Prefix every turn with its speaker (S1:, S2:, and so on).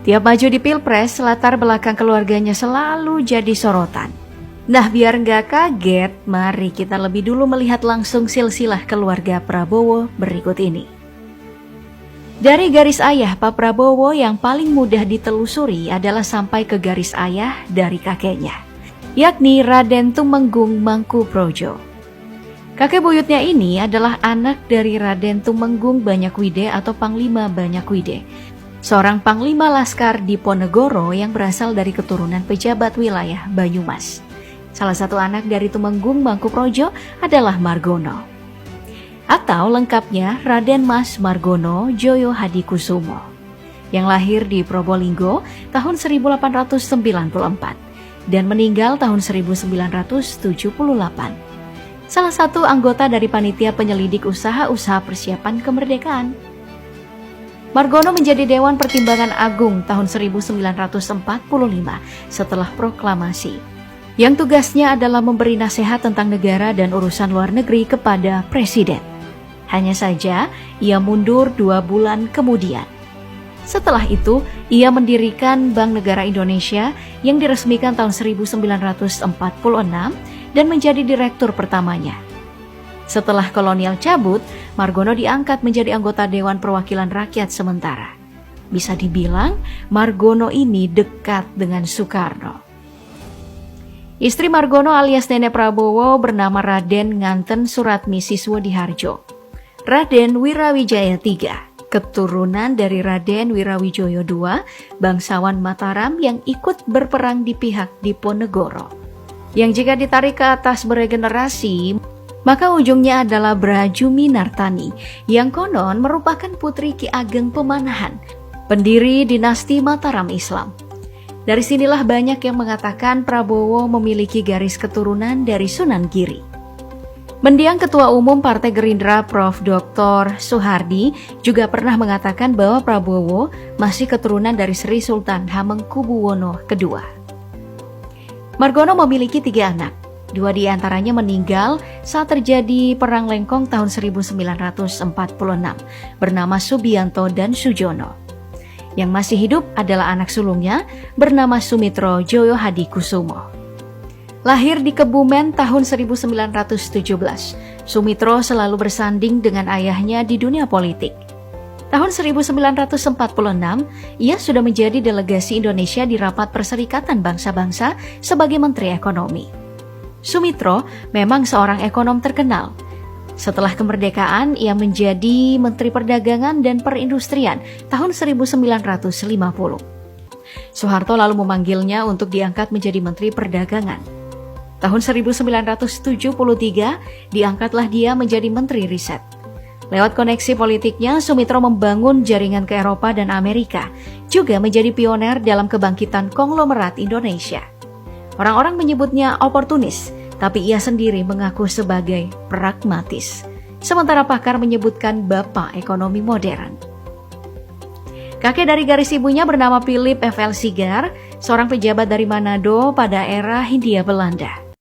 S1: Tiap maju di Pilpres, latar belakang keluarganya selalu jadi sorotan. Nah, biar nggak kaget, mari kita lebih dulu melihat langsung silsilah keluarga Prabowo berikut ini. Dari garis ayah Pak Prabowo yang paling mudah ditelusuri adalah sampai ke garis ayah dari kakeknya, yakni Raden Tumenggung Mangkuprojo. Kakek buyutnya ini adalah anak dari Raden Tumenggung Banyakwide atau Panglima Banyakwide, seorang panglima laskar di Ponegoro yang berasal dari keturunan pejabat wilayah Banyumas. Salah satu anak dari Tumenggung Mangkuprojo adalah Margono. Atau lengkapnya Raden Mas Margono Joyo Hadikusumo, yang lahir di Probolinggo tahun 1894 dan meninggal tahun 1978. Salah satu anggota dari panitia penyelidik usaha-usaha persiapan kemerdekaan. Margono menjadi Dewan Pertimbangan Agung tahun 1945 setelah proklamasi, yang tugasnya adalah memberi nasihat tentang negara dan urusan luar negeri kepada Presiden. Hanya saja, ia mundur 2 bulan kemudian. Setelah itu, ia mendirikan Bank Negara Indonesia yang diresmikan tahun 1946 dan menjadi direktur pertamanya. Setelah kolonial cabut, Margono diangkat menjadi anggota Dewan Perwakilan Rakyat sementara. Bisa dibilang, Margono ini dekat dengan Soekarno. Istri Margono alias Nenek Prabowo bernama Raden Nganten Suratmi Siswodiharjo. Raden Wirawijaya III, keturunan dari Raden Wirawijoyo II, bangsawan Mataram yang ikut berperang di pihak Diponegoro. Yang jika ditarik ke atas beregenerasi, maka ujungnya adalah Brajumi Nartani, yang konon merupakan putri Ki Ageng Pemanahan, pendiri dinasti Mataram Islam. Dari sinilah banyak yang mengatakan Prabowo memiliki garis keturunan dari Sunan Giri. Mendiang Ketua Umum Partai Gerindra Prof. Dr. Soehardi juga pernah mengatakan bahwa Prabowo masih keturunan dari Sri Sultan Hamengkubuwono II. Margono memiliki 3 anak. 2 diantaranya meninggal saat terjadi Perang Lengkong tahun 1946 bernama Subianto dan Sujono. Yang masih hidup adalah anak sulungnya bernama Sumitro Joyo Hadikusumo. Lahir di Kebumen tahun 1917, Sumitro selalu bersanding dengan ayahnya di dunia politik. Tahun 1946, ia sudah menjadi delegasi Indonesia di Rapat Perserikatan Bangsa-Bangsa sebagai Menteri Ekonomi. Sumitro memang seorang ekonom terkenal. Setelah kemerdekaan, ia menjadi Menteri Perdagangan dan Perindustrian tahun 1950. Soeharto lalu memanggilnya untuk diangkat menjadi Menteri Perdagangan. Tahun 1973, diangkatlah dia menjadi Menteri Riset. Lewat koneksi politiknya, Sumitro membangun jaringan ke Eropa dan Amerika, juga menjadi pioner dalam kebangkitan konglomerat Indonesia. Orang-orang menyebutnya oportunis, tapi ia sendiri mengaku sebagai pragmatis. Sementara pakar menyebutkan bapak ekonomi modern. Kakek dari garis ibunya bernama Philip F.L. Sigar, seorang pejabat dari Manado pada era Hindia Belanda.